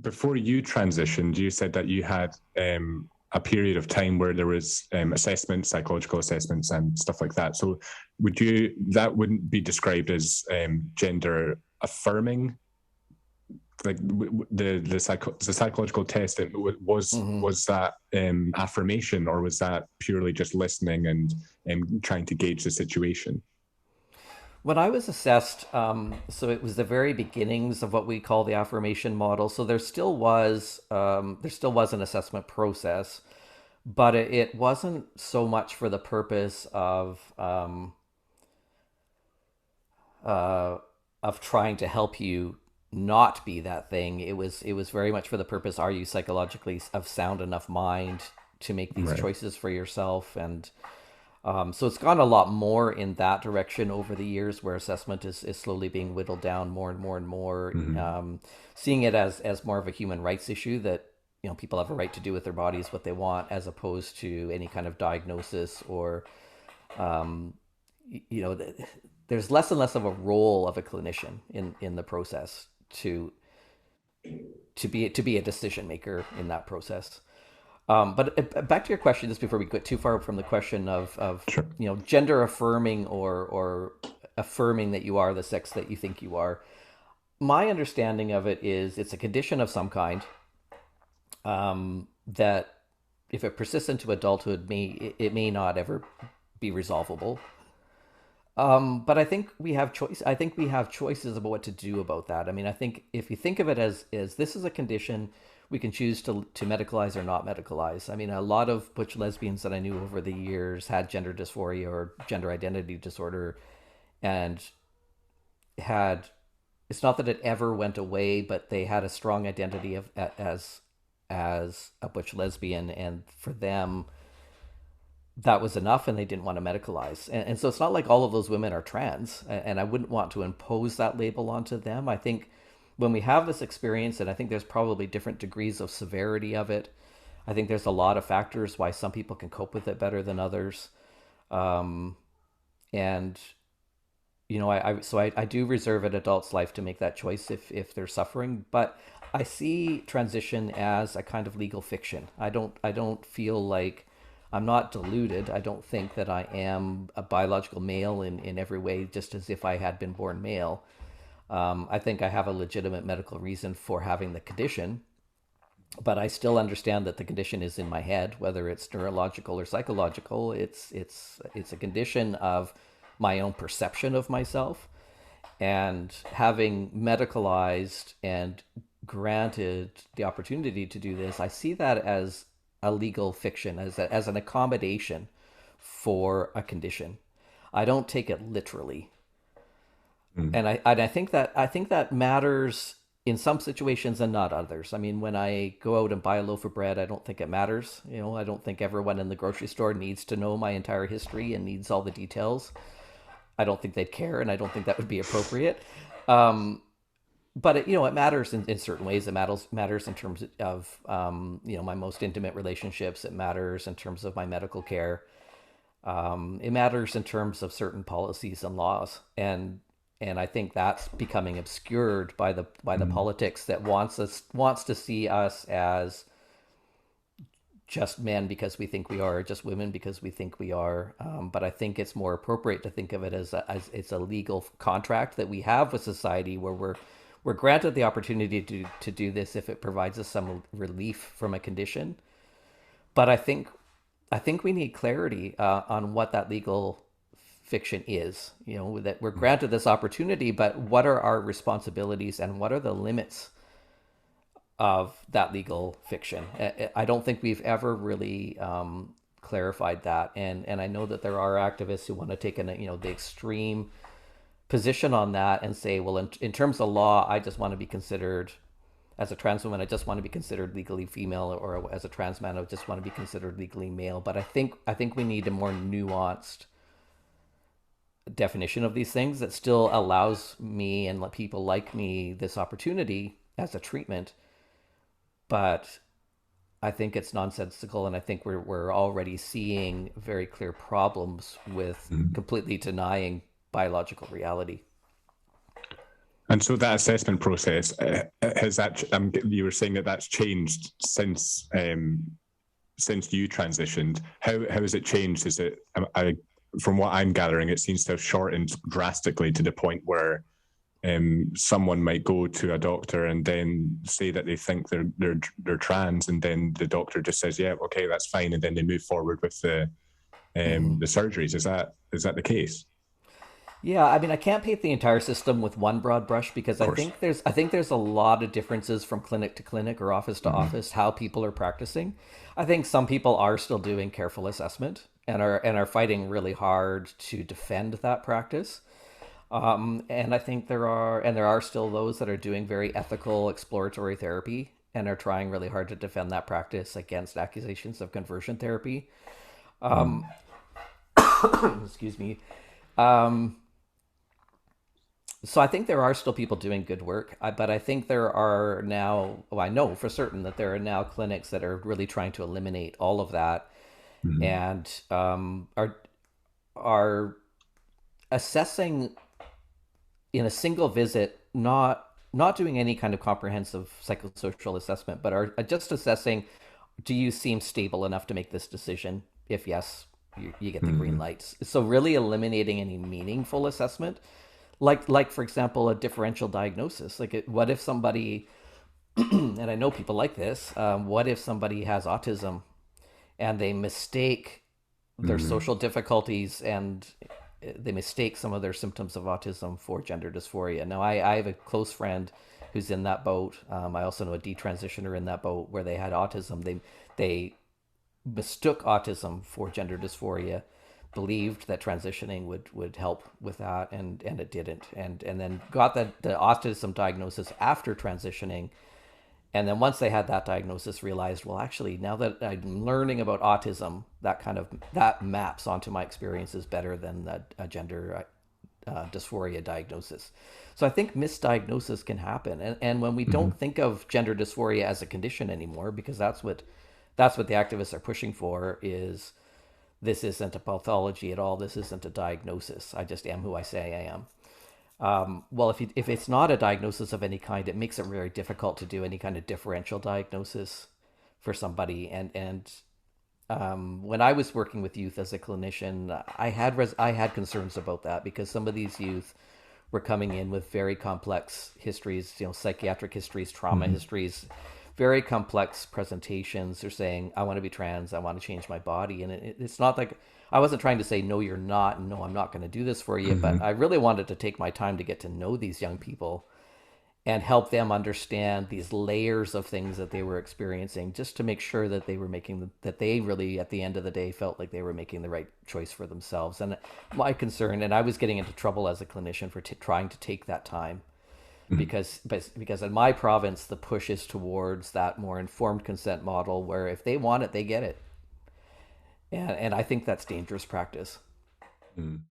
before you transitioned, you said that you had a period of time where there was assessments, psychological assessments, and stuff like that. So, that wouldn't be described as gender affirming? Like the psychological test, was that affirmation, or was that purely just listening and trying to gauge the situation? When I was assessed, so it was the very beginnings of what we call the affirmation model. So there still was an assessment process, but it wasn't so much for the purpose of trying to help you not be that thing. It was very much for the purpose: are you psychologically of sound enough mind to make these Right. choices for yourself? And so it's gone a lot more in that direction over the years, where assessment is slowly being whittled down more and more and more, Mm-hmm. seeing it as more of a human rights issue that people have a right to do with their bodies what they want, as opposed to any kind of diagnosis or um, you know, there's less and less of a role of a clinician in the process to be a decision maker in that process. But back to your question, just before we get too far from the question of Sure. gender affirming or affirming that you are the sex that you think you are. My understanding of it is it's a condition of some kind, that if it persists into adulthood, it may not ever be resolvable. But I think we have choice. I think we have choices about what to do about that. I mean, I think if you think of it as this is a condition, we can choose to medicalize or not medicalize. I mean, a lot of butch lesbians that I knew over the years had gender dysphoria or gender identity disorder, and had, it's not that it ever went away, but they had a strong identity as a butch lesbian, and for them that was enough, and they didn't want to medicalize. And so it's not like all of those women are trans, and I wouldn't want to impose that label onto them. I think when we have this experience, and I think there's probably different degrees of severity of it, I think there's a lot of factors why some people can cope with it better than others. Um, and I do reserve an adult's life to make that choice if they're suffering, but I see transition as a kind of legal fiction. I don't feel like I'm not deluded. I don't think that I am a biological male in every way, just as if I had been born male. I think I have a legitimate medical reason for having the condition, but I still understand that the condition is in my head, whether it's neurological or psychological. It's a condition of my own perception of myself, and having medicalized and granted the opportunity to do this, I see that as a legal fiction, as an accommodation for a condition. I don't take it literally, Mm. and I think that matters in some situations and not others. I mean, when I go out and buy a loaf of bread, I don't think it matters. I don't think everyone in the grocery store needs to know my entire history and needs all the details. I don't think they'd care, and I don't think that would be appropriate. Um, but it matters in certain ways. It matters in terms of my most intimate relationships. It matters in terms of my medical care. It matters in terms of certain policies and laws, and I think that's becoming obscured by the Mm. politics that wants to see us as just men because we think we are, just women because we think we are. But I think it's more appropriate to think of it as it's a legal contract that we have with society, where we're granted the opportunity to do this if it provides us some relief from a condition. But I think we need clarity on what that legal fiction is. That we're Mm. granted this opportunity, but what are our responsibilities and what are the limits of that legal fiction? I don't think we've ever really clarified that, and I know that there are activists who want to take the extreme position on that and say, well, in terms of law, I just want to be considered, as a trans woman, I just want to be considered legally female, or as a trans man, I just want to be considered legally male. But I think we need a more nuanced definition of these things that still allows me and people like me this opportunity as a treatment. But I think it's nonsensical, and I think we're already seeing very clear problems with Mm. completely denying biological reality. And so that assessment process has that you were saying that that's changed since you transitioned. How has it changed? Is it from what I'm gathering, it seems to have shortened drastically to the point where someone might go to a doctor and then say that they think they're trans, and then the doctor just says, "Yeah, okay, that's fine," and then they move forward with the surgeries. Is that the case? Yeah, I mean, I can't paint the entire system with one broad brush because Of course. I think there's a lot of differences from clinic to clinic or office to Mm-hmm. office how people are practicing. I think some people are still doing careful assessment and are fighting really hard to defend that practice. And I think there are still those that are doing very ethical exploratory therapy and are trying really hard to defend that practice against accusations of conversion therapy. Mm-hmm. Excuse me. Um, So I think there are still people doing good work, but I think there are now, well, I know for certain that there are now clinics that are really trying to eliminate all of that Mm-hmm. and are assessing in a single visit, not doing any kind of comprehensive psychosocial assessment, but are just assessing, do you seem stable enough to make this decision? If yes, you get the green Mm-hmm. lights. So really eliminating any meaningful assessment, like for example, a differential diagnosis. What if somebody, and I know people like this, what if somebody has autism and they mistake their Mm-hmm. social difficulties and they mistake some of their symptoms of autism for gender dysphoria. Now, I have a close friend who's in that boat. I also know a detransitioner in that boat where they had autism. They mistook autism for gender dysphoria, believed that transitioning would help with that, and it didn't, and then got the autism diagnosis after transitioning, and then once they had that diagnosis, realized, well, actually, now that I'm learning about autism, that maps onto my experiences better than a gender dysphoria diagnosis. So I think misdiagnosis can happen, and when we Mm-hmm. don't think of gender dysphoria as a condition anymore, because that's what the activists are pushing for, is this isn't a pathology at all. This isn't a diagnosis. I just am who I say I am. Well, if it's not a diagnosis of any kind, it makes it very difficult to do any kind of differential diagnosis for somebody. And when I was working with youth as a clinician, I had concerns about that because some of these youth were coming in with very complex histories, psychiatric histories, trauma Mm-hmm. histories, very complex presentations. They're saying, I want to be trans, I want to change my body. And it's not like I wasn't trying to say, no, you're not, and no, I'm not going to do this for you. But Mm-hmm. I really wanted to take my time to get to know these young people and help them understand these layers of things that they were experiencing, just to make sure that that they really, at the end of the day, felt like they were making the right choice for themselves. And my concern, and I was getting into trouble as a clinician for trying to take that time, because in my province the push is towards that more informed consent model where if they want it, they get it, and I think that's dangerous practice. Mm-hmm.